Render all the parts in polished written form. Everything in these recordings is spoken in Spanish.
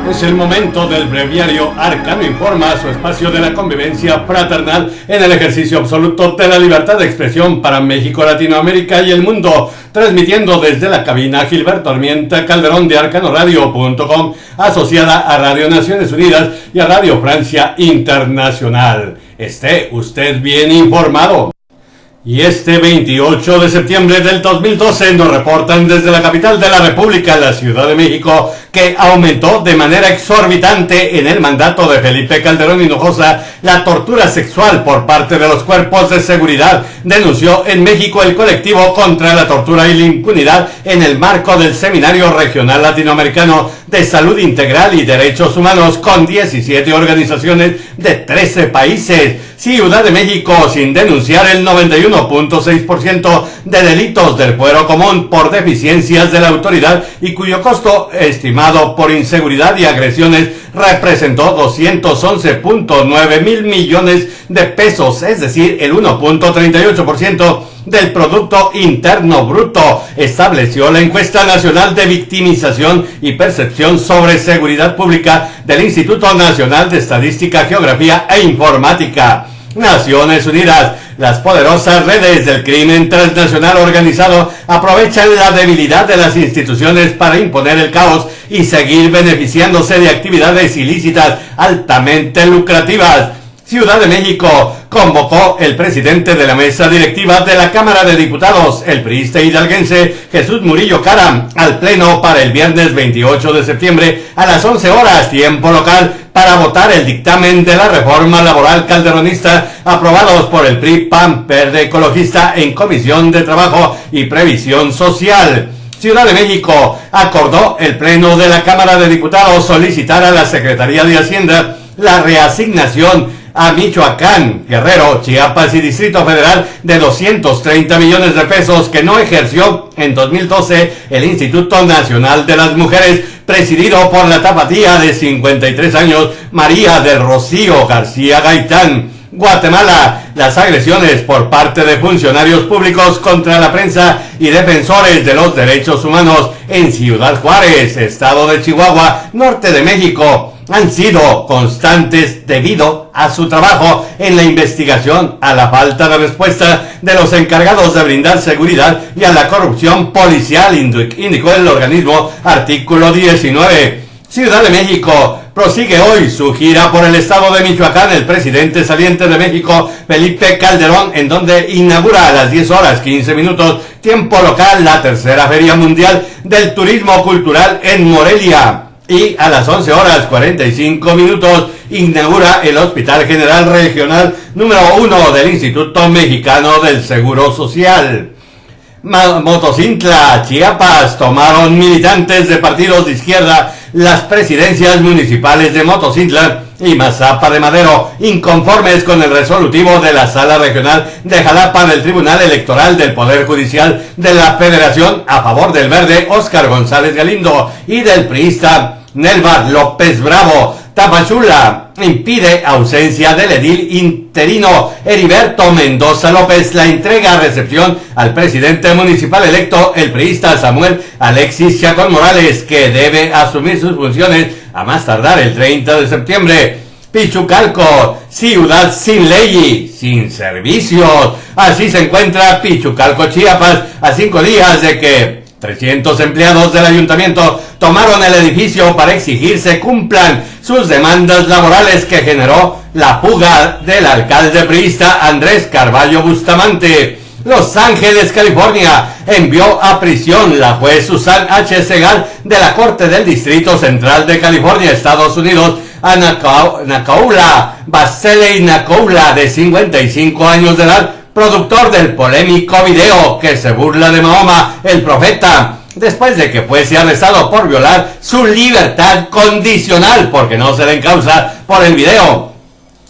Es el momento del breviario Arcano Informa, su espacio de la convivencia fraternal en el ejercicio absoluto de la libertad de expresión para México, Latinoamérica y el mundo, transmitiendo desde la cabina Gilberto Armienta Calderón de arcanoradio.com, asociada a Radio Naciones Unidas y a Radio Francia Internacional. Esté usted bien informado. Y este 28 de septiembre del 2012 nos reportan desde la capital de la República, la Ciudad de México, que aumentó de manera exorbitante en el mandato de Felipe Calderón Hinojosa la tortura sexual por parte de los cuerpos de seguridad, denunció en México el colectivo contra la tortura y la impunidad en el marco del Seminario Regional Latinoamericano de Salud Integral y Derechos Humanos con 17 organizaciones de 13 países. Ciudad de México, sin denunciar el 91.6% de delitos del fuero común por deficiencias de la autoridad y cuyo costo estimado por inseguridad y agresiones representó 211.9 mil millones de pesos, es decir, el 1.38% del Producto Interno Bruto, estableció la encuesta nacional de victimización y percepción sobre seguridad pública del Instituto Nacional de Estadística, Geografía e Informática. Naciones Unidas. Las poderosas redes del crimen transnacional organizado aprovechan la debilidad de las instituciones para imponer el caos y seguir beneficiándose de actividades ilícitas altamente lucrativas. Ciudad de México. Convocó el presidente de la mesa directiva de la Cámara de Diputados, el priista hidalguense Jesús Murillo Caram, al pleno para el viernes 28 de septiembre a las 11 horas, tiempo local, para votar el dictamen de la reforma laboral calderonista aprobados por el PRI, PAN, Verde Ecologista en Comisión de Trabajo y Previsión Social. Ciudad de México. Acordó el pleno de la Cámara de Diputados solicitar a la Secretaría de Hacienda la reasignación a Michoacán, Guerrero, Chiapas y Distrito Federal de 230 millones de pesos que no ejerció en 2012 el Instituto Nacional de las Mujeres, presidido por la tapatía de 53 años María del Rocío García Gaitán. Guatemala. Las agresiones por parte de funcionarios públicos contra la prensa y defensores de los derechos humanos en Ciudad Juárez, estado de Chihuahua, norte de México, han sido constantes debido a su trabajo en la investigación, a la falta de respuesta de los encargados de brindar seguridad y a la corrupción policial, indicó el organismo artículo 19. Ciudad de México. Prosigue hoy su gira por el estado de Michoacán el presidente saliente de México, Felipe Calderón, en donde inaugura a las 10 horas 15 minutos, tiempo local, la tercera Feria Mundial del Turismo Cultural en Morelia. Y a las 11 horas 45 minutos inaugura el Hospital General Regional número 1 del Instituto Mexicano del Seguro Social. Motocintla, Chiapas. Tomaron militantes de partidos de izquierda las presidencias municipales de Motocintla y Mazapa de Madero, inconformes con el resolutivo de la Sala Regional de Jalapa del Tribunal Electoral del Poder Judicial de la Federación a favor del verde Óscar González Galindo y del priista Nelvar López Bravo. Tapachula impide ausencia del edil interino Heriberto Mendoza López la entrega-recepción al presidente municipal electo, el priista Samuel Alexis Chacón Morales, que debe asumir sus funciones a más tardar el 30 de septiembre. Pichucalco, ciudad sin ley, sin servicios. Así se encuentra Pichucalco, Chiapas, a 5 días de que 300 empleados del ayuntamiento tomaron el edificio para exigir se cumplan sus demandas laborales que generó la fuga del alcalde priista Andrés Carballo Bustamante. Los Ángeles, California, envió a prisión la juez Susan H. Segal de la Corte del Distrito Central de California, Estados Unidos, a Nakoula Baseley Nakoula, de 55 años de edad, productor del polémico video que se burla de Mahoma, el profeta, después de que fuese arrestado por violar su libertad condicional, porque no se le encausa por el video.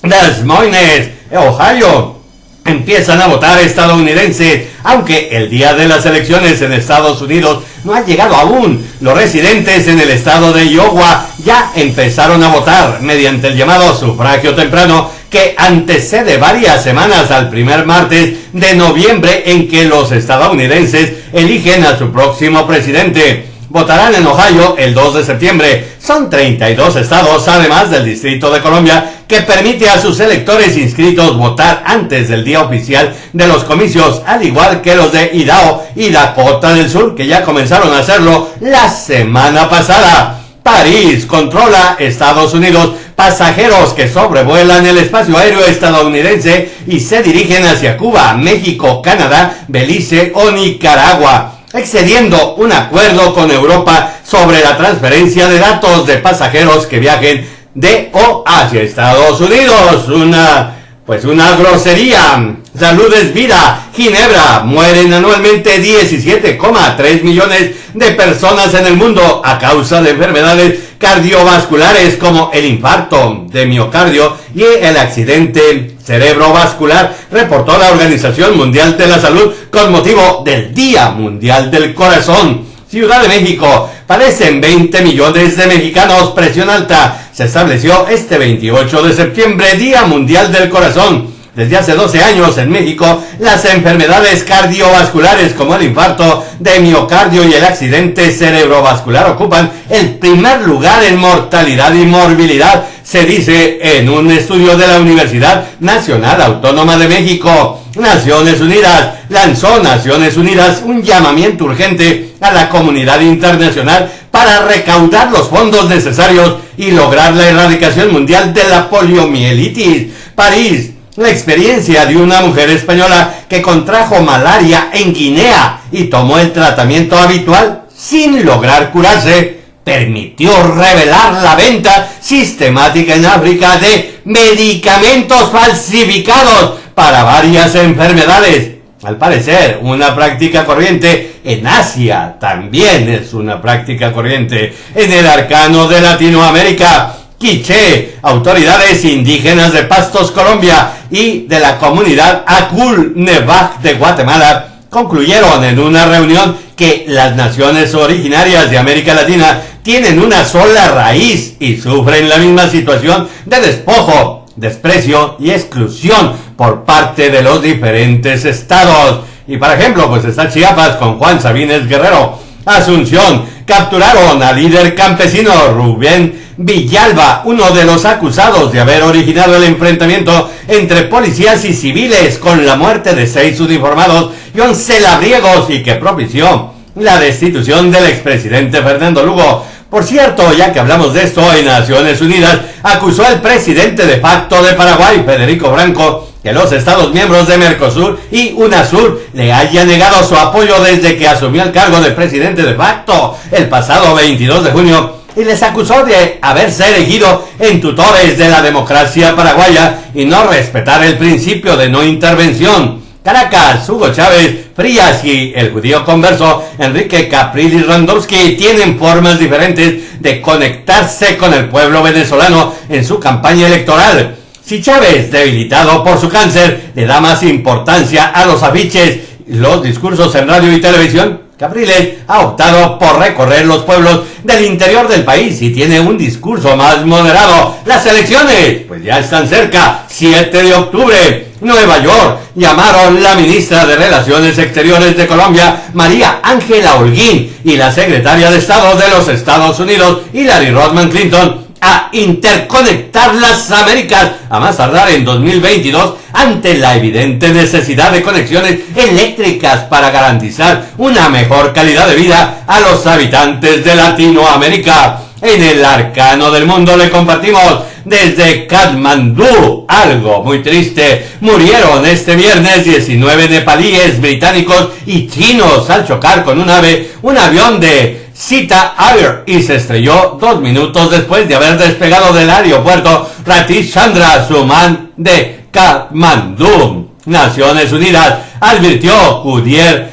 Des Moines, Ohio, empiezan a votar estadounidenses, aunque el día de las elecciones en Estados Unidos no ha llegado aún. Los residentes en el estado de Iowa ya empezaron a votar mediante el llamado sufragio temprano, que antecede varias semanas al primer martes de noviembre en que los estadounidenses eligen a su próximo presidente. votarán en Ohio el 2 de septiembre. Son 32 estados, además del Distrito de Columbia, que permite a sus electores inscritos votar antes del día oficial de los comicios, al igual que los de Idaho y Dakota del Sur, que ya comenzaron a hacerlo la semana pasada. París controla Estados Unidos. Pasajeros que sobrevuelan el espacio aéreo estadounidense y se dirigen hacia Cuba, México, Canadá, Belice o Nicaragua, excediendo un acuerdo con Europa sobre la transferencia de datos de pasajeros que viajen de o hacia Estados Unidos. Una grosería. Salud es vida. Ginebra. Mueren anualmente 17,3 millones de personas en el mundo a causa de enfermedades cardiovasculares como el infarto de miocardio y el accidente cerebrovascular, reportó la Organización Mundial de la Salud con motivo del Día Mundial del Corazón. Ciudad de México. Padecen 20 millones de mexicanos presión alta. Se estableció este 28 de septiembre Día Mundial del Corazón. Desde hace 12 años en México, las enfermedades cardiovasculares como el infarto de miocardio y el accidente cerebrovascular ocupan el primer lugar en mortalidad y morbilidad, se dice en un estudio de la Universidad Nacional Autónoma de México. Naciones Unidas. Lanzó Naciones Unidas un llamamiento urgente a la comunidad internacional para recaudar los fondos necesarios y lograr la erradicación mundial de la poliomielitis. París. La experiencia de una mujer española que contrajo malaria en Guinea y tomó el tratamiento habitual sin lograr curarse, permitió revelar la venta sistemática en África de medicamentos falsificados para varias enfermedades. Al parecer, una práctica corriente en Asia también es una práctica corriente en el arcano de Latinoamérica. Quiché. Autoridades indígenas de Pastos, Colombia y de la comunidad Akul-Nevac de Guatemala concluyeron en una reunión que las naciones originarias de América Latina tienen una sola raíz y sufren la misma situación de despojo, desprecio y exclusión por parte de los diferentes estados. Y por ejemplo, pues está Chiapas con Juan Sabines Guerrero. Asunción. Capturaron al líder campesino Rubén Villalba, uno de los acusados de haber originado el enfrentamiento entre policías y civiles con la muerte de 6 uniformados y 11 labriegos y que propició la destitución del expresidente Fernando Lugo. Por cierto, ya que hablamos de esto, en Naciones Unidas acusó al presidente de facto de Paraguay, Federico Franco, que los Estados miembros de Mercosur y UNASUR le hayan negado su apoyo desde que asumió el cargo de presidente de facto el pasado 22 de junio y les acusó de haberse erigido en tutores de la democracia paraguaya y no respetar el principio de no intervención. Caracas. Hugo Chávez Frías y el judío converso Enrique Capriles Randowski tienen formas diferentes de conectarse con el pueblo venezolano en su campaña electoral. Si Chávez, debilitado por su cáncer, le da más importancia a los afiches y los discursos en radio y televisión, Capriles ha optado por recorrer los pueblos del interior del país y tiene un discurso más moderado. Las elecciones, pues ya están cerca. 7 de octubre, Nueva York. Llamaron la ministra de Relaciones Exteriores de Colombia, María Ángela Holguín, y la secretaria de Estado de los Estados Unidos, Hillary Rodham Clinton, a interconectar las Américas a más tardar en 2022 ante la evidente necesidad de conexiones eléctricas para garantizar una mejor calidad de vida a los habitantes de Latinoamérica. En el arcano del mundo le compartimos desde Katmandú, algo muy triste. Murieron este viernes 19 nepalíes, británicos y chinos al chocar con un avión de Sita Air y se estrelló 2 minutos después de haber despegado del aeropuerto Ratish Chandra Suman de Katmandú. Naciones Unidas advirtió Khoudia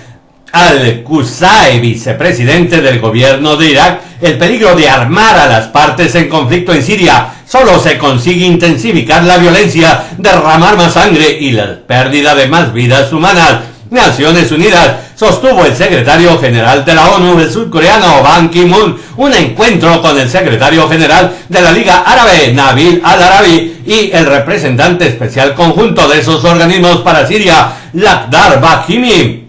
al-Qusay, vicepresidente del gobierno de Irak, el peligro de armar a las partes en conflicto en Siria. Solo se consigue intensificar la violencia, derramar más sangre y la pérdida de más vidas humanas. Naciones Unidas sostuvo el secretario general de la ONU, el surcoreano Ban Ki-moon, un encuentro con el secretario general de la Liga Árabe, Nabil al-Arabi, y el representante especial conjunto de esos organismos para Siria, Lakhdar Brahimi.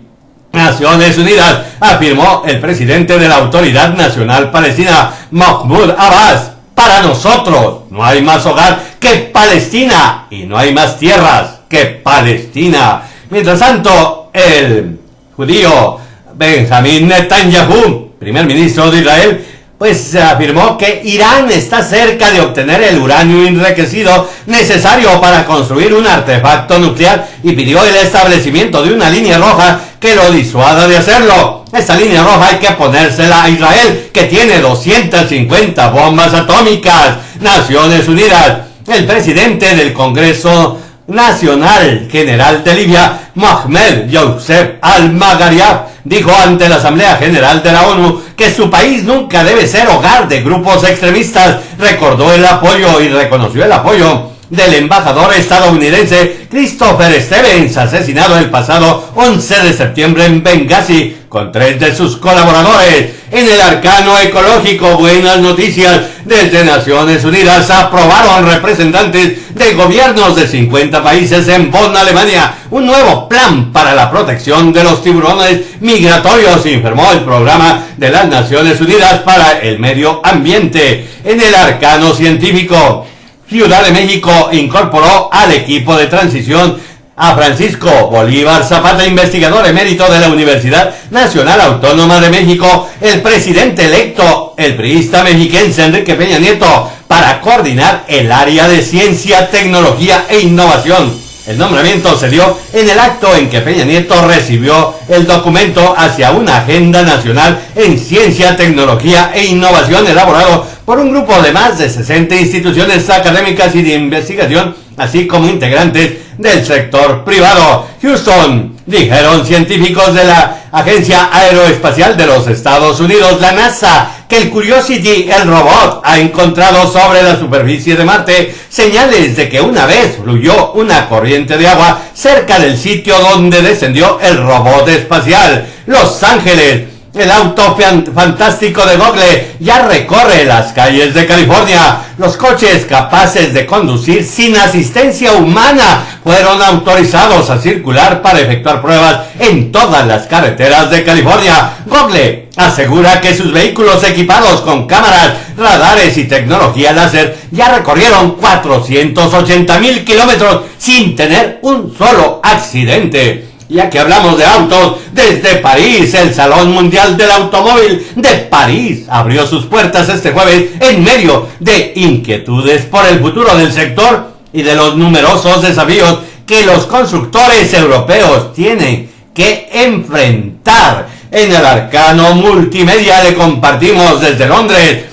Naciones Unidas, afirmó el presidente de la Autoridad Nacional Palestina, Mahmoud Abbas. Para nosotros no hay más hogar que Palestina y no hay más tierras que Palestina. Mientras tanto, el judío Benjamín Netanyahu, primer ministro de Israel, pues afirmó que Irán está cerca de obtener el uranio enriquecido necesario para construir un artefacto nuclear y pidió el establecimiento de una línea roja que lo disuada de hacerlo. Esta línea roja hay que ponérsela a Israel, que tiene 250 bombas atómicas. Naciones Unidas, el presidente del Congreso Nacional General de Libia, Mohamed Youssef Al-Magariaf, dijo ante la Asamblea General de la ONU que su país nunca debe ser hogar de grupos extremistas. Recordó el apoyo y reconoció el apoyo del embajador estadounidense Christopher Stevens, asesinado el pasado 11 de septiembre en Benghazi, con 3 de sus colaboradores. En el arcano ecológico, buenas noticias. Desde Naciones Unidas aprobaron representantes de gobiernos de 50 países en Bonn, Alemania, un nuevo plan para la protección de los tiburones migratorios, informó el programa de las Naciones Unidas para el medio ambiente. En el arcano científico, Ciudad de México incorporó al equipo de transición a Francisco Bolívar Zapata, investigador emérito de la Universidad Nacional Autónoma de México, el presidente electo, el priista mexiquense Enrique Peña Nieto, para coordinar el área de ciencia, tecnología e innovación. El nombramiento se dio en el acto en que Peña Nieto recibió el documento hacia una agenda nacional en ciencia, tecnología e innovación elaborado por un grupo de más de 60 instituciones académicas y de investigación, así como integrantes del sector privado. Houston, dijeron científicos de la Agencia Aeroespacial de los Estados Unidos, la NASA, que el Curiosity, el robot, ha encontrado sobre la superficie de Marte señales de que una vez fluyó una corriente de agua cerca del sitio donde descendió el robot espacial. Los Ángeles, el auto fantástico de Google ya recorre las calles de California. Los coches capaces de conducir sin asistencia humana fueron autorizados a circular para efectuar pruebas en todas las carreteras de California. Google asegura que sus vehículos equipados con cámaras, radares y tecnología láser ya recorrieron 480,000 kilómetros sin tener un solo accidente. Ya que hablamos de autos, desde París, el Salón Mundial del Automóvil de París abrió sus puertas este jueves en medio de inquietudes por el futuro del sector y de los numerosos desafíos que los constructores europeos tienen que enfrentar. En el arcano multimedia le compartimos desde Londres.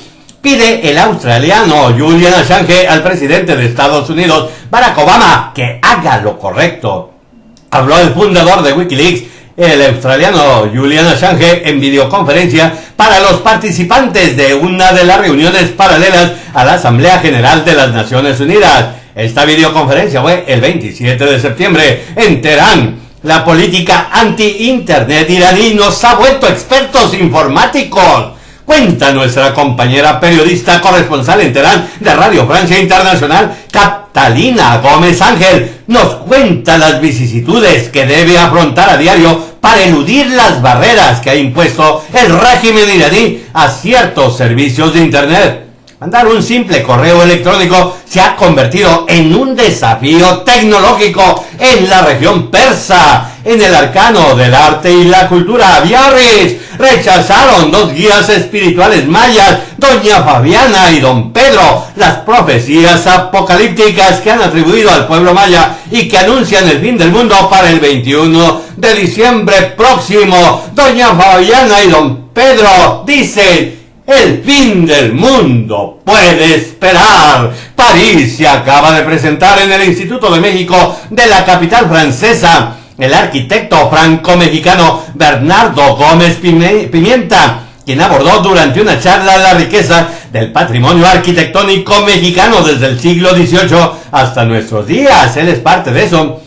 Pide el australiano Julian Assange al presidente de Estados Unidos, Barack Obama, que haga lo correcto. Habló el fundador de Wikileaks, el australiano Julian Assange, en videoconferencia para los participantes de una de las reuniones paralelas a la Asamblea General de las Naciones Unidas. Esta videoconferencia fue el 27 de septiembre en Teherán. La política anti-internet iraní nos ha vuelto expertos informáticos. Cuenta nuestra compañera periodista corresponsal en Teherán de Radio Francia Internacional, Catalina Gómez Ángel. Nos cuenta las vicisitudes que debe afrontar a diario para eludir las barreras que ha impuesto el régimen iraní a ciertos servicios de internet. Mandar un simple correo electrónico se ha convertido en un desafío tecnológico en la región persa. En el arcano del arte y la cultura, Biarritz rechazaron 2 guías espirituales mayas, Doña Fabiana y Don Pedro, las profecías apocalípticas que han atribuido al pueblo maya y que anuncian el fin del mundo para el 21 de diciembre próximo. Doña Fabiana y Don Pedro dicen: el fin del mundo puede esperar. París se acaba de presentar en el Instituto de México de la capital francesa el arquitecto franco-mexicano Bernardo Gómez Pimienta, quien abordó durante una charla la riqueza del patrimonio arquitectónico mexicano desde el siglo XVIII hasta nuestros días. Él es parte de eso.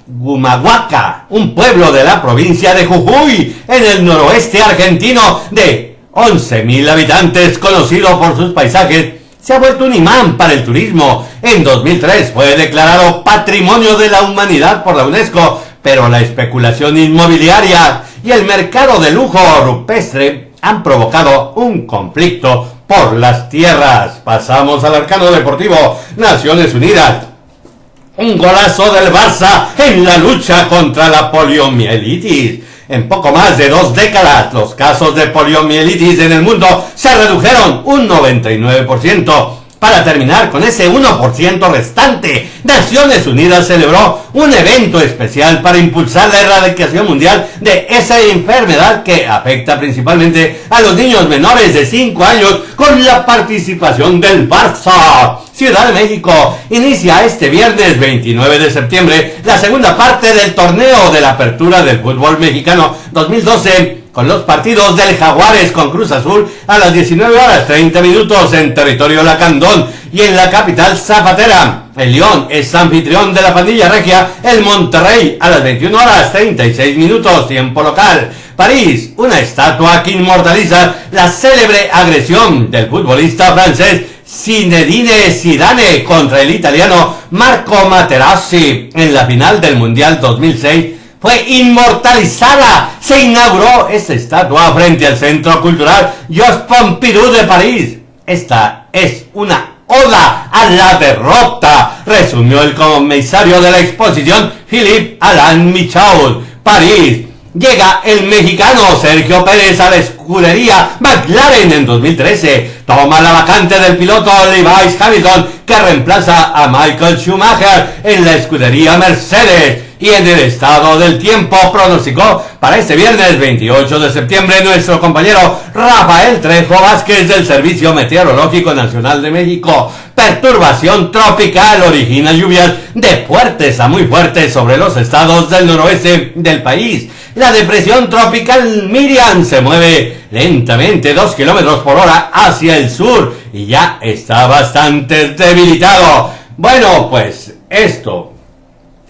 Gumahuaca, un pueblo de la provincia de Jujuy, en el noroeste argentino, de 11,000 habitantes, conocido por sus paisajes, se ha vuelto un imán para el turismo. En 2003 fue declarado Patrimonio de la Humanidad por la UNESCO, pero la especulación inmobiliaria y el mercado de lujo rupestre han provocado un conflicto por las tierras. Pasamos al arcano deportivo. Naciones Unidas. Un golazo del Barça en la lucha contra la poliomielitis. En poco más de 2 décadas, los casos de poliomielitis en el mundo se redujeron un 99%. Para terminar con ese 1% restante, Naciones Unidas celebró un evento especial para impulsar la erradicación mundial de esa enfermedad que afecta principalmente a los niños menores de 5 años con la participación del Barça. Ciudad de México inicia este viernes 29 de septiembre la segunda parte del torneo de la apertura del fútbol mexicano 2012 con los partidos del Jaguares con Cruz Azul a las 19:30 en territorio lacandón y en la capital zapatera. El León es anfitrión de la pandilla regia, el Monterrey a las 21:36 tiempo local. París, una estatua que inmortaliza la célebre agresión del futbolista francés Zinedine Zidane contra el italiano Marco Materazzi en la final del Mundial 2006 fue inmortalizada. Se inauguró esta estatua frente al Centro Cultural Georges Pompidou de París. Esta es una oda a la derrota, resumió el comisario de la exposición Philippe Alain Michaud. París. Llega el mexicano Sergio Pérez a la escudería McLaren en 2013. Toma la vacante del piloto Lewis Hamilton, que reemplaza a Michael Schumacher en la escudería Mercedes. Y en el estado del tiempo pronosticó para este viernes 28 de septiembre nuestro compañero Rafael Trejo Vázquez del Servicio Meteorológico Nacional de México. Perturbación tropical origina lluvias de fuertes a muy fuertes sobre los estados del noroeste del país. La depresión tropical Miriam se mueve lentamente 2 kilómetros por hora hacia el sur y ya está bastante debilitado. Bueno, pues esto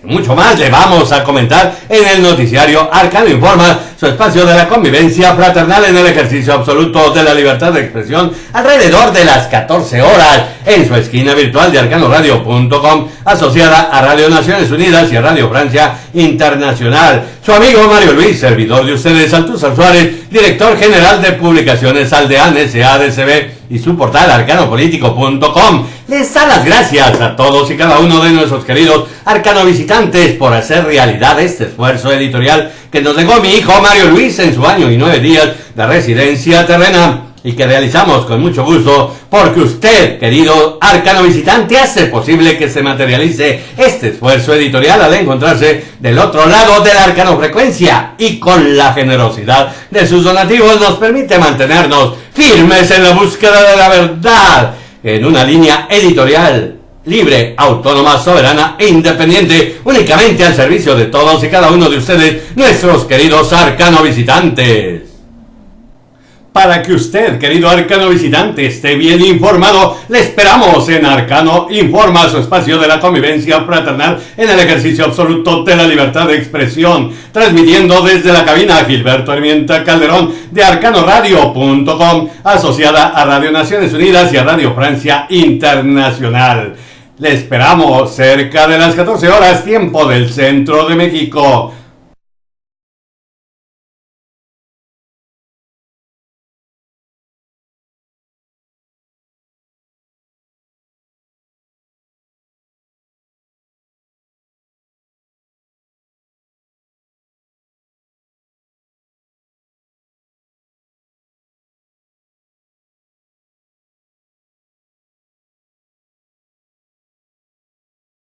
mucho más le vamos a comentar en el noticiario Arcano Informa, su espacio de la convivencia fraternal en el ejercicio absoluto de la libertad de expresión, alrededor de las 14 horas, en su esquina virtual de arcanoradio.com, asociada a Radio Naciones Unidas y a Radio Francia Internacional. Su amigo Mario Luis, servidor de ustedes, Altúzar Suárez, director general de Publicaciones Aldean SADCB, y su portal arcanopolitico.com. Les da las gracias a todos y cada uno de nuestros queridos arcano visitantes por hacer realidad este esfuerzo editorial que nos legó mi hijo Mario Luis en su año y 9 días de residencia terrena y que realizamos con mucho gusto porque usted, querido arcano visitante, hace posible que se materialice este esfuerzo editorial al encontrarse del otro lado de la arcano frecuencia y con la generosidad de sus donativos nos permite mantenernos firmes en la búsqueda de la verdad en una línea editorial libre, autónoma, soberana e independiente, únicamente al servicio de todos y cada uno de ustedes, nuestros queridos arcano visitantes. Para que usted, querido arcano visitante, esté bien informado, le esperamos en Arcano Informa, su espacio de la convivencia fraternal en el ejercicio absoluto de la libertad de expresión, transmitiendo desde la cabina Gilberto Hermienta Calderón de arcanoradio.com, asociada a Radio Naciones Unidas y a Radio Francia Internacional. Le esperamos cerca de las 14 horas, tiempo del centro de México.